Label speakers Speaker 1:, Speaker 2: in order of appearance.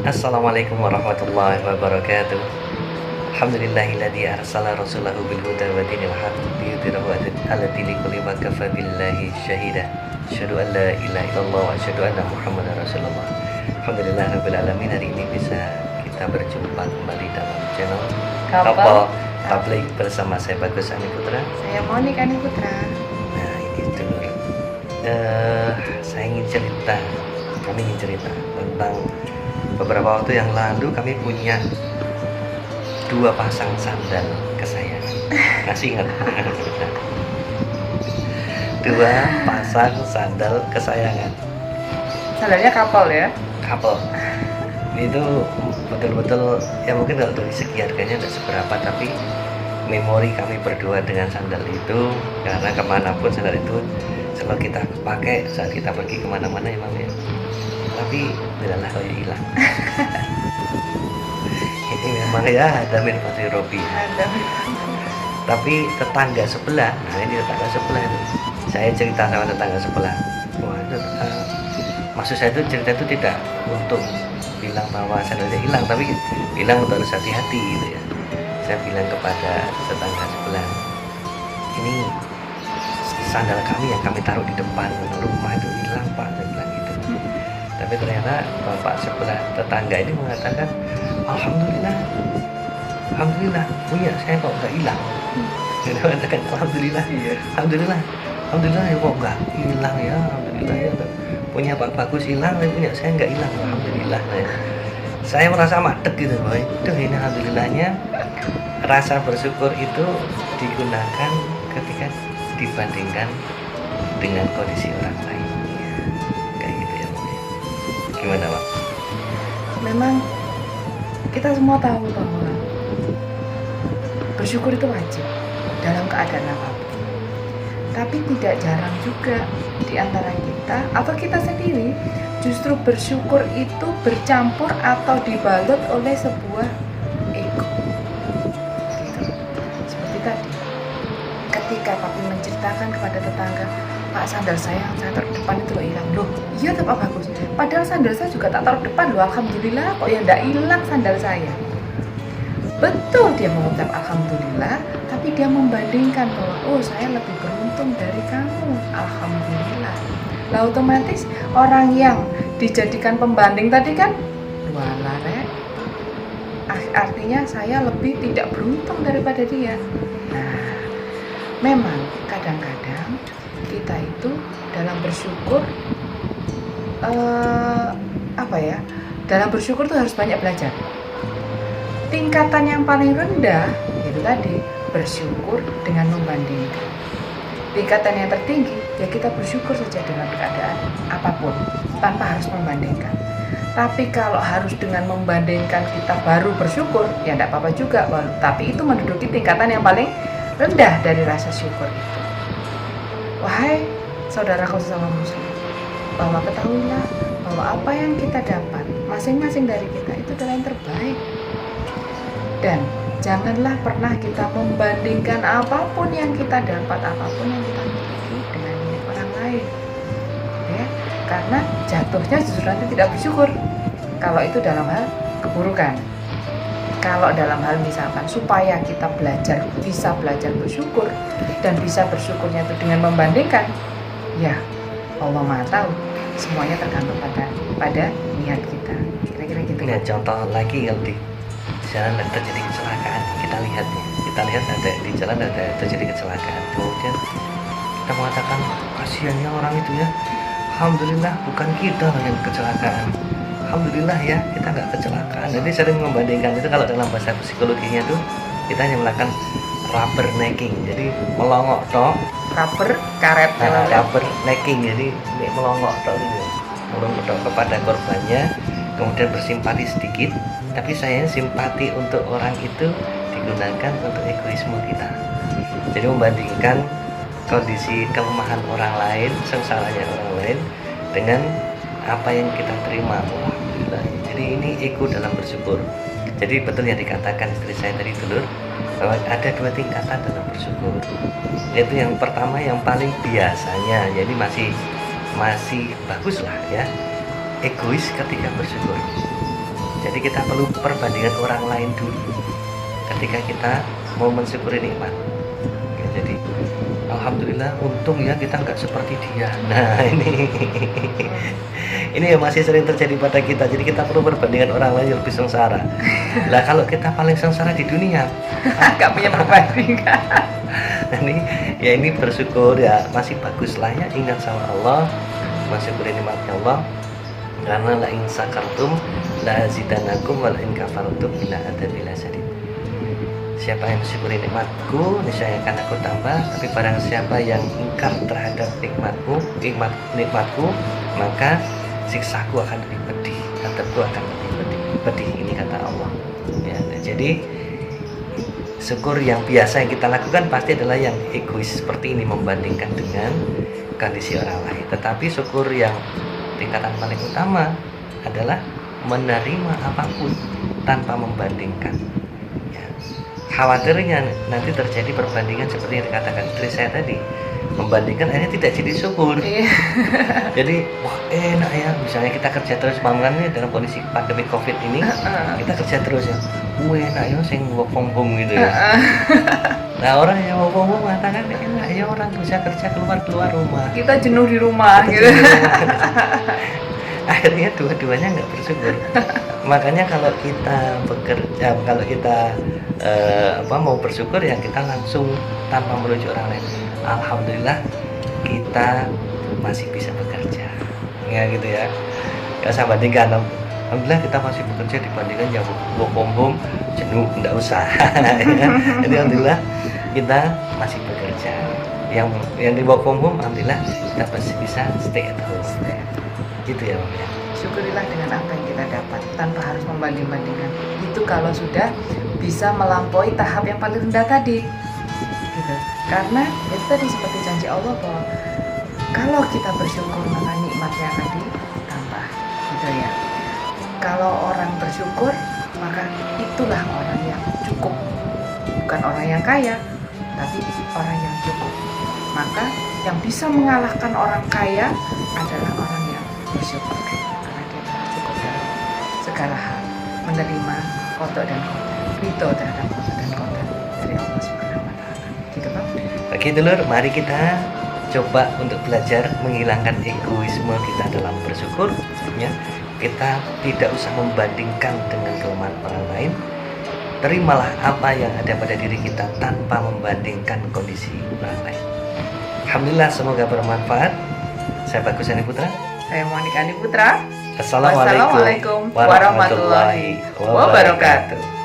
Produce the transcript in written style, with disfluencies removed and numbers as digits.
Speaker 1: Assalamualaikum warahmatullahi wabarakatuh. Alhamdulillahilladzi arsala rasulahu bil huda wa dinil haqq liyudhhirahu 'ala dini kulli wa kafa billahi syahida. Asyhadu an la ilaha illallah wa asyhadu anna Muhammadar Rasulullah. Alhamdulillahirabbil alamin, hari ini bisa kita berjumpa kembali dalam channel Kapal Tabligh bersama saya Bagus Ani Putra.
Speaker 2: Saya Monik Ani Putra.
Speaker 1: Nah, ini dulu. Kami ingin cerita tentang beberapa waktu yang lalu kami punya dua pasang sandal kesayangan. Masih ingat? Dua pasang sandal kesayangan.
Speaker 2: Sandalnya kapal ya?
Speaker 1: Couple. Itu betul-betul ya, mungkin kalau dari segi harganya tidak seberapa, tapi memori kami berdua dengan sandal itu, karena kemanapun sandal itu selalu kita pakai saat kita pergi kemana-mana emang ya. Tapi tidaklah kayak hilang. Ini memang ya ada mirpati Robi. Tapi tetangga sebelah, nah ini tetangga sebelah itu. Saya cerita sama tetangga sebelah. Wah, itu, maksud saya itu cerita itu tidak untuk bilang bahwa sandalnya hilang, tapi bilang untuk harus hati-hati gitu ya. Saya bilang kepada tetangga sebelah, ini sandal kami yang kami taruh di depan rumah itu hilang Pak, saya bilang gitu. Tapi ternyata bapak sebelah tetangga ini mengatakan, Alhamdulillah, Alhamdulillah punya saya kok nggak hilang. Dia mengatakan Alhamdulillah, Alhamdulillah, Alhamdulillah ya kok nggak hilang ya, Alhamdulillah ya. Punya Pak Bagus hilang, tapi punya saya nggak hilang, Alhamdulillah ya. Saya merasa madeg gitu, boy. Duh, ini alhamdulillahnya rasa bersyukur itu digunakan ketika dibandingkan dengan kondisi orang lain. Kayak gitu ya, boy. Gimana, Pak?
Speaker 2: Memang kita semua tahu bahwa bersyukur itu wajib dalam keadaan apapun. Tapi tidak jarang juga di antara kita atau kita sendiri justru bersyukur itu bercampur atau dibalut oleh sebuah ego. Gitu. Seperti tadi, ketika papi menceritakan kepada tetangga, Pak, sandal saya yang saya taruh depan itu loh hilang. Loh, iya tuh Pak Bagus. Padahal sandal saya juga tak taruh depan loh. Alhamdulillah kok ya enggak hilang sandal saya. Betul dia mengucap alhamdulillah, tapi dia membandingkan bahwa oh saya lebih beruntung dari kamu. Alhamdulillah. Lah otomatis orang yang dijadikan pembanding tadi kan walah rek. Artinya saya lebih tidak beruntung daripada dia. Nah, memang kadang-kadang kita itu dalam bersyukur dalam bersyukur tuh harus banyak belajar. Tingkatan yang paling rendah itu tadi bersyukur dengan membandingkan. Tingkatan yang tertinggi ya kita bersyukur saja dengan keadaan apapun tanpa harus membandingkan. Tapi kalau harus dengan membandingkan kita baru bersyukur ya tidak apa-apa juga, tapi itu menduduki tingkatan yang paling rendah dari rasa syukur itu. Wahai saudaraku sesama muslim, bahwa ketahuilah bahwa apa yang kita dapat masing-masing dari kita itu adalah yang terbaik. Dan janganlah pernah kita membandingkan apapun yang kita dapat, apapun yang kita miliki dengan milik orang lain, ya, karena jatuhnya justru nanti tidak bersyukur kalau itu dalam hal keburukan. Kalau dalam hal misalkan supaya kita bisa belajar bersyukur dan bisa bersyukurnya itu dengan membandingkan, ya Allah Maha tahu, semuanya tergantung pada niat kita. Kira-kira gitu.
Speaker 1: Ya, contoh lagi kalau di jalan ada terjadi kecelakaan, kita lihat ada di jalan ada terjadi kecelakaan, kemudian kita mengatakan kasihan ya orang itu ya, alhamdulillah bukan kita yang kecelakaan, alhamdulillah ya kita nggak kecelakaan. Jadi sering membandingkan itu, kalau dalam bahasa psikologinya tuh kita hanya melakukan rubber necking, jadi melongok toh,
Speaker 2: Rubber karet,
Speaker 1: rubber necking, jadi melongok toh gitu, melongok toh kepada korbannya, kemudian bersimpati sedikit. Tapi saya simpati untuk orang itu digunakan untuk egoisme kita. Jadi membandingkan kondisi kelemahan orang lain, sengsaranya orang lain dengan apa yang kita terima. Alhamdulillah. Jadi ini ego dalam bersyukur. Jadi betul yang dikatakan istri saya tadi dulu, bahwa ada dua tingkatan dalam bersyukur. Yaitu yang pertama yang paling biasanya, jadi masih bagus lah ya, egois ketika bersyukur. Jadi kita perlu perbandingan orang lain dulu ketika kita mau mensyukuri nikmat. Ya, jadi alhamdulillah, untung ya kita nggak seperti dia. Nah ini yang masih sering terjadi pada kita. Jadi kita perlu perbandingan orang lain yang lebih sengsara. Lah kalau kita paling sengsara di dunia,
Speaker 2: nggak punya perbandingan.
Speaker 1: ini bersyukur ya, masih bagus lah ya, ingat sama Allah, mensyukuri nikmatnya Allah. Karena la in sakartum la azidannakum wa la in kafartum ila adzabil syadid. Siapa yang mensyukuri nikmatku, niscaya akan aku tambah. Tapi barang siapa yang ingkar terhadap nikmatku, maka siksaku akan lebih pedih, adabku akan lebih pedih. Ini kata Allah. Ya, jadi syukur yang biasa yang kita lakukan pasti adalah yang egois seperti ini, membandingkan dengan kondisi orang lain. Tetapi syukur yang tingkatan paling utama adalah menerima apapun tanpa membandingkan. Ya. Khawatirnya nanti terjadi perbandingan seperti yang dikatakan istri saya tadi, membandingkan akhirnya tidak jadi syukur. Jadi wah enak ya, misalnya kita kerja terus, makanya dalam kondisi pandemi COVID ini kita kerja terus ya, enak ya sing work from home gitu ya. Nah orang yang work from home mengatakan enak ya, orang bisa kerja keluar rumah,
Speaker 2: kita jenuh di rumah gitu.
Speaker 1: Akhirnya dua-duanya nggak bersyukur. Makanya kalau kita bekerja, kalau kita mau bersyukur ya kita langsung tanpa merujuk orang lain. Alhamdulillah kita masih bisa bekerja, ya gitu ya. Gak usah bandingkan. Alhamdulillah kita masih bekerja dibandingkan yang work from home jenuh, nggak usah. Ya. Jadi alhamdulillah kita masih bekerja. Yang di work from home alhamdulillah kita masih bisa stay at home. Gitu ya Om ya.
Speaker 2: Syukurilah dengan apa yang kita dapat tanpa harus membanding-bandingkan. Itu kalau sudah bisa melampaui tahap yang paling rendah tadi. Gitu. Karena itu tadi seperti janji Allah bahwa kalau kita bersyukur maka nikmatnya akan ditambah. Gitu ya. Kalau orang bersyukur maka itulah orang yang cukup. Bukan orang yang kaya, tapi orang yang cukup. Maka yang bisa mengalahkan orang kaya adalah orang yang bersyukur, karena dia cukup dalam segala hal, menerima qada dan qadar, ridho terhadap qada dan qadar dari Allah Subhanahu wa taala. Gitu Pak.
Speaker 1: Oke dulur, mari kita coba untuk belajar menghilangkan egoisme kita dalam bersyukur ya. Kita tidak usah membandingkan dengan kelemahan orang lain. Terimalah apa yang ada pada diri kita tanpa membandingkan kondisi orang lain. Alhamdulillah, semoga bermanfaat. Saya Bagus Ani Putra.
Speaker 2: Saya Monika Ani Putra.
Speaker 1: Assalamualaikum warahmatullahi wabarakatuh.